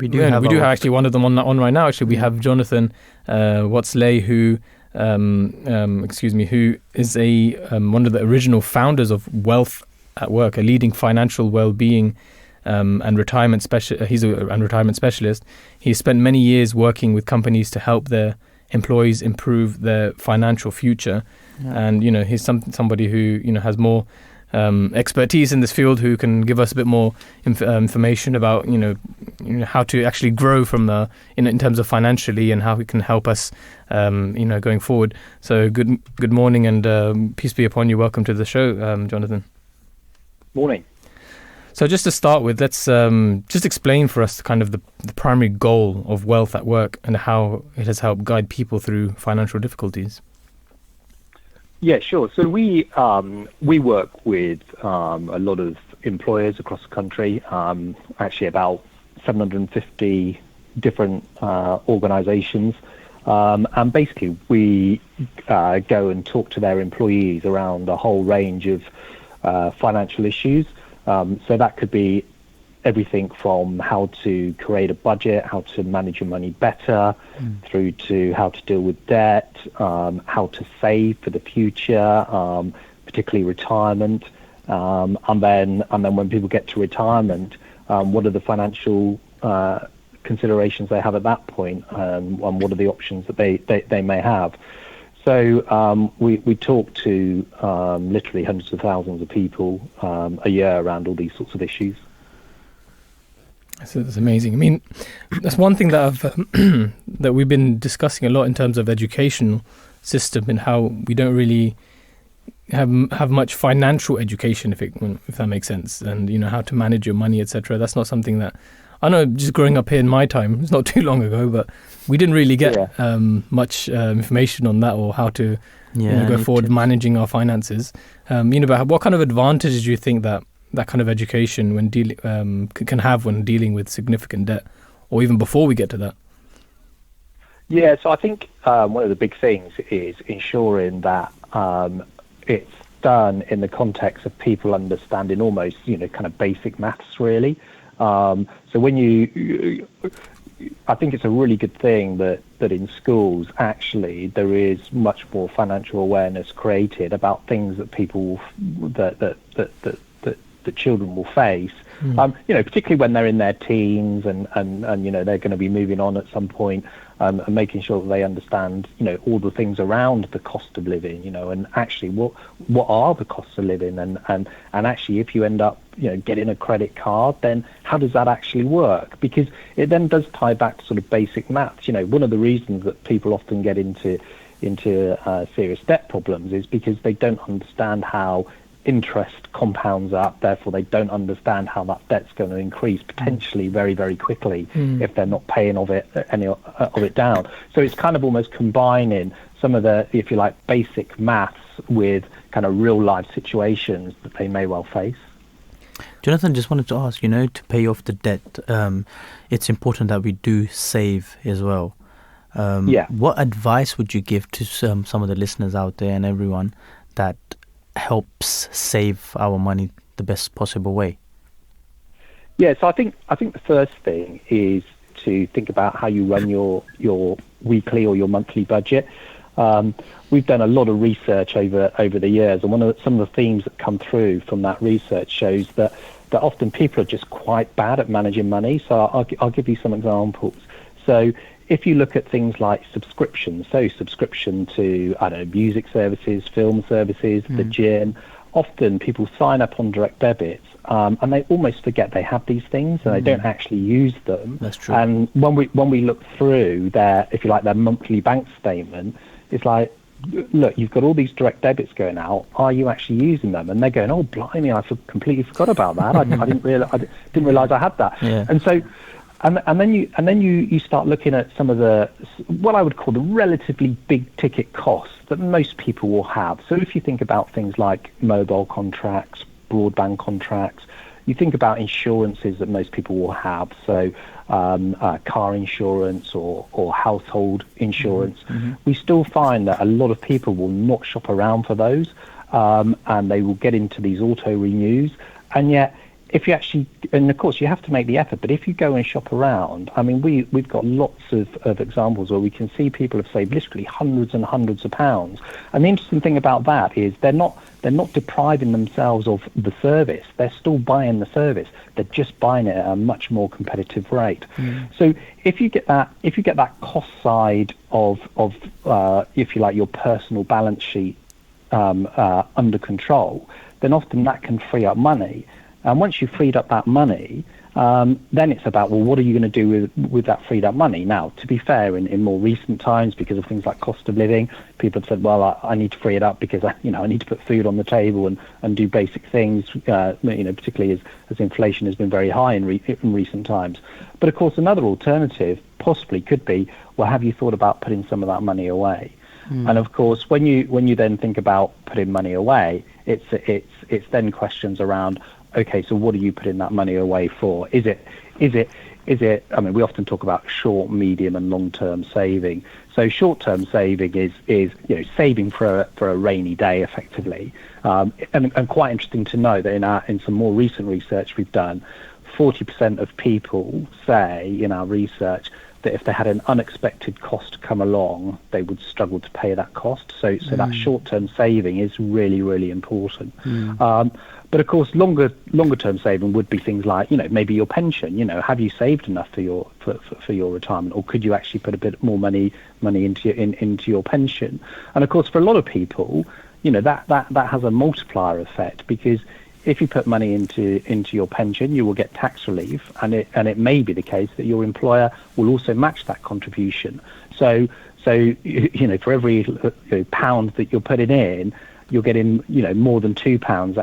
We do have actually one of them on right now. Actually, we have Jonathan Watsley, who is one of the original founders of Wealth at Work, a leading financial well-being and retirement retirement specialist. He spent many years working with companies to help their employees improve their financial future, and he's somebody who has more expertise in this field, who can give us a bit more information about how to actually grow from in terms of financially, and how it can help us going forward. So good morning, and peace be upon you. Welcome to the show, Jonathan. Morning. So just to start with, let's just explain for us kind of the primary goal of Wealth at Work and how it has helped guide people through financial difficulties. Yeah, sure. So we work with a lot of employers across the country, actually about 750 different organizations. And basically we go and talk to their employees around a whole range of financial issues. So that could be everything from how to create a budget, how to manage your money better, through to how to deal with debt, how to save for the future, particularly retirement, and then when people get to retirement, what are the financial considerations they have at that point, and what are the options that they may have. So we talk to literally hundreds of thousands of people a year around all these sorts of issues. So that's amazing. I mean, that's one thing that that we've been discussing a lot in terms of educational system, and how we don't really have much financial education, if that makes sense, and how to manage your money, etc. That's not something that I know. Just growing up here in my time, it's not too long ago, but we didn't really get much information on that, or how to go forward managing our finances. But what kind of advantages do you think that kind of education can have when dealing with significant debt, or even before we get to that? Yeah, so I think one of the big things is ensuring that it's done in the context of people understanding almost, kind of basic maths, really. So when I think it's a really good thing that in schools, actually, there is much more financial awareness created about things that people, that children will face, particularly when they're in their teens and they're going to be moving on at some point, and making sure that they understand, all the things around the cost of living, and actually what are the costs of living, and actually if you end up, getting a credit card, then how does that actually work? Because it then does tie back to sort of basic maths. One of the reasons that people often get into serious debt problems is because they don't understand how interest compounds up, therefore they don't understand how that debt's going to increase potentially very, very quickly if they're not paying any of it down. So it's kind of almost combining some of the, if you like, basic maths with kind of real life situations that they may well face. Jonathan, just wanted to ask, to pay off the debt, it's important that we do save as well. What advice would you give to some of the listeners out there and everyone that helps save our money the best possible way? Yeah, so I think the first thing is to think about how you run your weekly or your monthly budget. We've done a lot of research over the years, and some of the themes that come through from that research shows that often people are just quite bad at managing money. So I'll give you some examples. So if you look at things like subscriptions, so subscription to, music services, film services, the gym, often people sign up on direct debits, and they almost forget they have these things, and they don't actually use them. That's true. And when we look through their, if you like, their monthly bank statement, it's like, look, you've got all these direct debits going out. Are you actually using them? And they're going, oh, blimey, I completely forgot about that. I didn't realize I had that. Yeah. And so. And then you start looking at some of the, what I would call the relatively big ticket costs that most people will have. So if you think about things like mobile contracts, broadband contracts, you think about insurances that most people will have. So car insurance or household insurance. We still find that a lot of people will not shop around for those, and they will get into these auto renews. And yet, if you actually, and of course you have to make the effort, but if you go and shop around, I mean, we've got lots of examples where we can see people have saved literally hundreds and hundreds of pounds. And the interesting thing about that is they're not depriving themselves of the service. They're still buying the service. They're just buying it at a much more competitive rate. So if you get that cost side of if you like, your personal balance sheet under control, then often that can free up money. And once you've freed up that money, then it's about, well, what are you going to do with that freed up money? Now, to be fair, in more recent times, because of things like cost of living, people have said, well, I need to free it up because I need to put food on the table and do basic things, particularly as inflation has been very high in recent times. But of course, another alternative possibly could be, well, have you thought about putting some of that money away? And of course, when you then think about putting money away, it's then questions around, okay, so what are you putting that money away for? Is it? I mean, we often talk about short, medium, and long-term saving. So short-term saving is saving for a rainy day, effectively. And quite interesting to know that in some more recent research we've done, 40% of people say in our research that if they had an unexpected cost come along, they would struggle to pay that cost. So that short-term saving is really, really important. But of course, longer term saving would be things like, maybe your pension. Have you saved enough for your retirement, or could you actually put a bit more money into your pension? And of course, for a lot of people, that has a multiplier effect, because if you put money into your pension, you will get tax relief, and it may be the case that your employer will also match that contribution. So for every pound that you're putting in, you're getting more than £2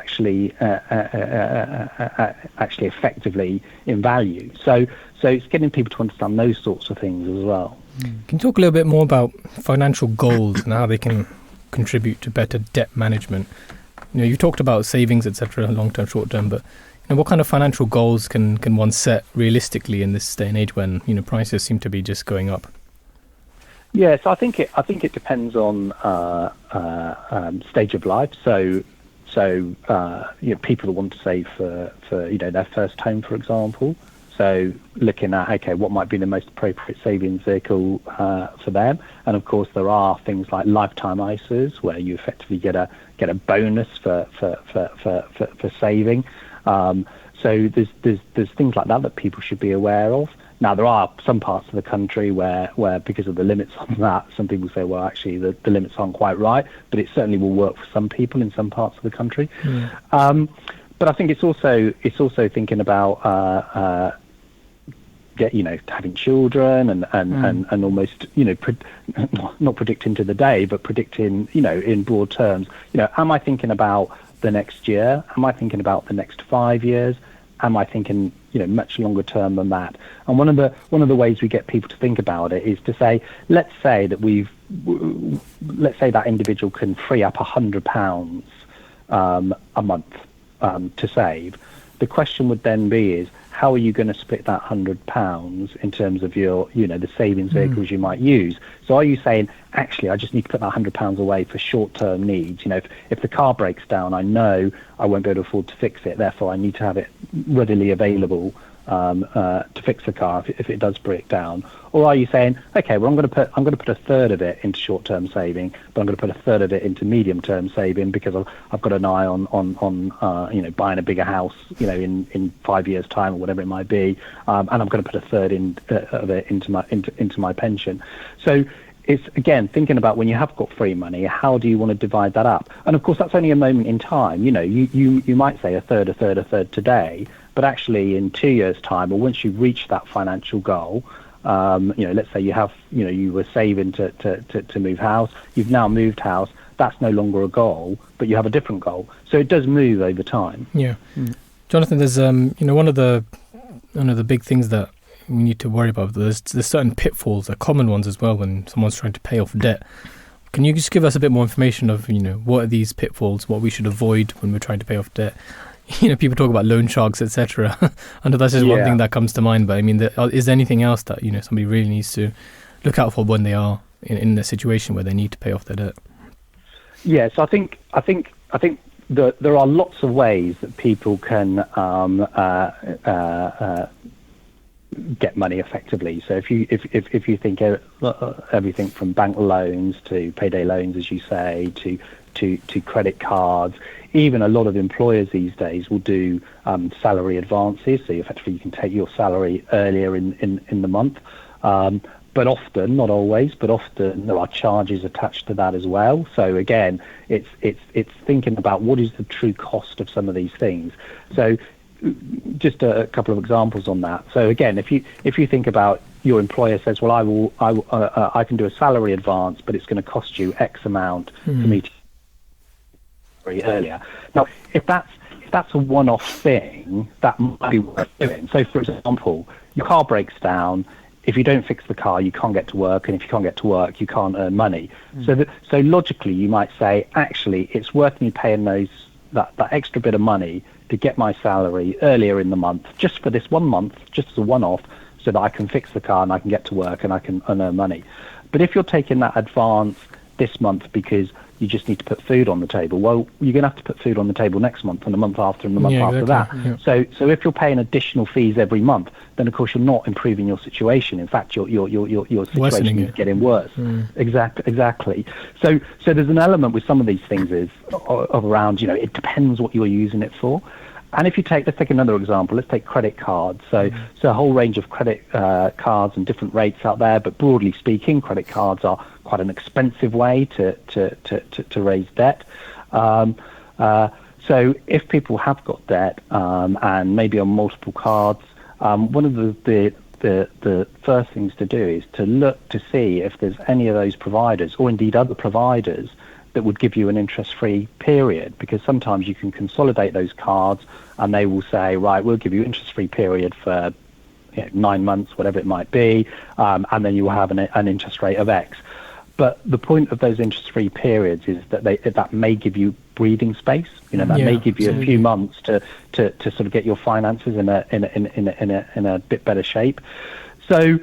actually effectively in value. So it's getting people to understand those sorts of things as well. Can you talk a little bit more about financial goals and how they can contribute to better debt management? You talked about savings, etc., long-term, short-term, but what kind of financial goals can one set realistically in this day and age when prices seem to be just going up? Yes, I think it depends on stage of life. So people that want to save for their first home, for example. So looking at, okay, what might be the most appropriate savings vehicle for them. And of course, there are things like lifetime ISAs where you effectively get a bonus for saving. So there's things like that people should be aware of. Now, there are some parts of the country where because of the limits on that, some people say, well, actually, the limits aren't quite right, but it certainly will work for some people in some parts of the country. But I think it's also thinking about having children and almost not predicting to the day, but predicting in broad terms. Am I thinking about the next year? Am I thinking about the next 5 years? Am I thinking much longer term than that? And one of the ways we get people to think about it is to say, let's say that individual can free up £100 a month to save. The question would then be is, how are you going to split that £100 in terms of your, the savings vehicles you might use? So are you saying, actually, I just need to put that £100 away for short-term needs? If the car breaks down, I know I won't be able to afford to fix it. Therefore, I need to have it readily available to fix the car if it does break down. Or are you saying, okay, well, I'm going to put a third of it into short-term saving, but I'm going to put a third of it into medium-term saving because I've got an eye on buying a bigger house, in 5 years' time or whatever it might be, and I'm going to put a third of it into my pension. So it's, again, thinking about when you have got free money, how do you want to divide that up? And of course, that's only a moment in time. You might say a third today, but actually in 2 years' time, or once you've reached that financial goal, let's say you were saving to move house, you've now moved house, that's no longer a goal, but you have a different goal. So it does move over time. Yeah. Jonathan, there's one of the big things that we need to worry about. There's certain pitfalls, common ones as well, when someone's trying to pay off debt. Can you just give us a bit more information of what are these pitfalls, what we should avoid when we're trying to pay off debt? People talk about loan sharks, etc. I know that's just one thing that comes to mind, but I mean, is there anything else that somebody really needs to look out for when they are in a situation where they need to pay off their debt? Yes, I think there are lots of ways that people can get money effectively. So if you think everything from bank loans to payday loans, as you say, to credit cards, even a lot of employers these days will do salary advances. So effectively you can take your salary earlier in the month. But often, not always, but often there are charges attached to that as well. So again, it's thinking about what is the true cost of some of these things. So just a couple of examples on that. So again, if you think about your employer says, well, I can do a salary advance, but it's going to cost you X amount for me to earlier. Now, if that's a one-off thing, that might be worth doing. So, for example, your car breaks down. If you don't fix the car, you can't get to work, and if you can't get to work, you can't earn money. So logically, you might say, actually, it's worth me paying that extra bit of money to get my salary earlier in the month, just for this 1 month, just as a one-off, so that I can fix the car and I can get to work and I can earn money. But if you're taking that advance this month because you just need to put food on the table, well, you're going to have to put food on the table next month and the month after and the month after that. Yeah. So if you're paying additional fees every month, then of course you're not improving your situation. In fact, your situation is getting worse. Exactly. So there's an element with some of these things of around, it depends what you're using it for. And if let's take another example. Let's take credit cards. So a whole range of credit cards and different rates out there. But broadly speaking, credit cards are quite an expensive way to raise debt. So if people have got debt and maybe on multiple cards, one of the first things to do is to look to see if there's any of those providers, or indeed other providers, that would give you an interest-free period, because sometimes you can consolidate those cards and they will say, right, we'll give you interest-free period for 9 months, whatever it might be, and then you will have an interest rate of X. But the point of those interest-free periods is that that may give you breathing space. That may give you a few months to sort of get your finances in a bit better shape. So,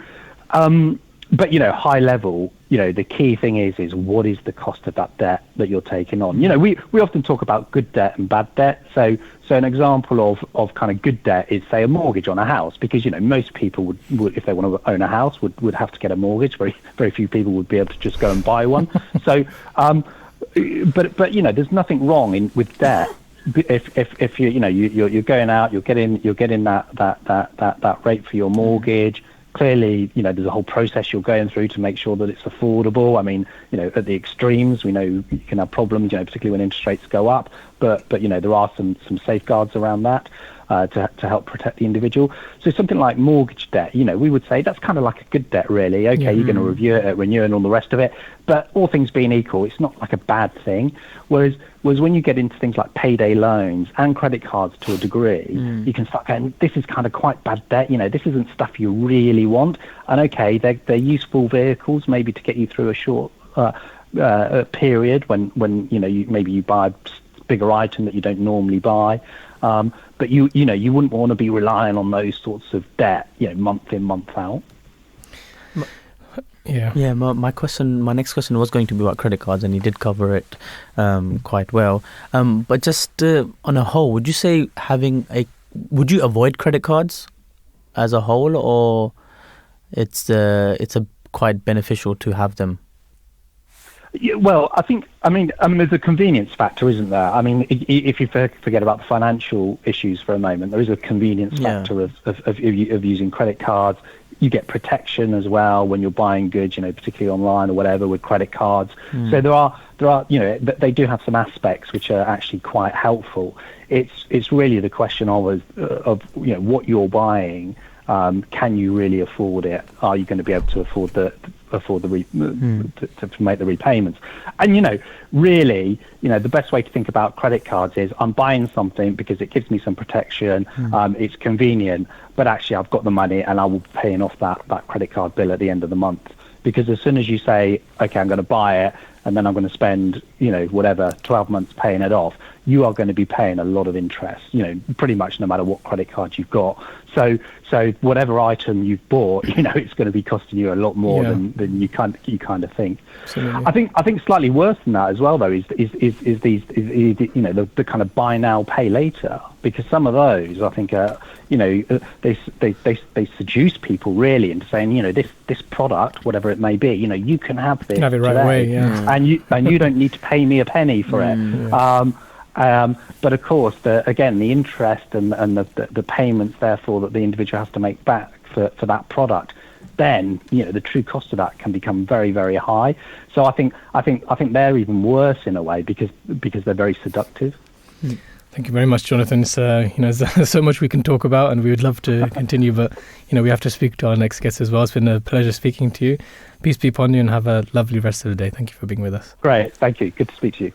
but high level, the key thing is what is the cost of that debt that you're taking on? We often talk about good debt and bad debt. So an example of kind of good debt is, say, a mortgage on a house, because most people would if they want to own a house would have to get a mortgage. Very very few people would be able to just go and buy one. So but there's nothing wrong with debt. If you're going out, you're getting that rate for your mortgage. Clearly, there's a whole process you're going through to make sure that it's affordable. I mean, at the extremes, we know you can have problems, particularly when interest rates go up. But there are some safeguards around that to help protect the individual. So something like mortgage debt, we would say that's kind of like a good debt, really. Okay, you're going to review it, renew it, and all the rest of it. But all things being equal, it's not like a bad thing. Whereas when you get into things like payday loans and credit cards to a degree, you can start going, this is kind of quite bad debt. This isn't stuff you really want. And okay, they're useful vehicles maybe to get you through a short period when you buy a bigger item that you don't normally buy. But you wouldn't want to be relying on those sorts of debt, month in, month out. Yeah. My next question was going to be about credit cards, and you did cover it quite well. But just on a whole, would you say would you avoid credit cards as a whole, or it's quite beneficial to have them? Yeah, well, I mean, there's a convenience factor, isn't there? I mean, if you forget about the financial issues for a moment, there is a convenience factor of using credit cards. You get protection as well when you're buying goods, particularly online or whatever, with credit cards. So there are, they do have some aspects which are actually quite helpful. It's really the question of what you're buying. Can you really afford it? Are you going to be able to afford to make the repayments? And really, the best way to think about credit cards is, I'm buying something because it gives me some protection. It's convenient, but actually I've got the money and I will be paying off that credit card bill at the end of the month. Because as soon as you say, okay, I'm going to buy it, and then I'm going to spend, whatever, 12 months paying it off, you are going to be paying a lot of interest, pretty much no matter what credit card you've got. So whatever item you've bought, it's going to be costing you a lot more than you kind of think. Absolutely. I think slightly worse than that as well, though, is the kind of buy now, pay later, because some of those, I think, they seduce people really into saying, this product, whatever it may be, you can have this. You can have it right away, and you don't need to pay me a penny for it. But of course, the interest and the payments, therefore, that the individual has to make back for that product, then the true cost of that can become very, very high. So I think they're even worse in a way because they're very seductive. Thank you very much, Jonathan. There's so much we can talk about, and we would love to continue, but we have to speak to our next guest as well. It's been a pleasure speaking to you. Peace be upon you, and have a lovely rest of the day. Thank you for being with us. Great, thank you. Good to speak to you.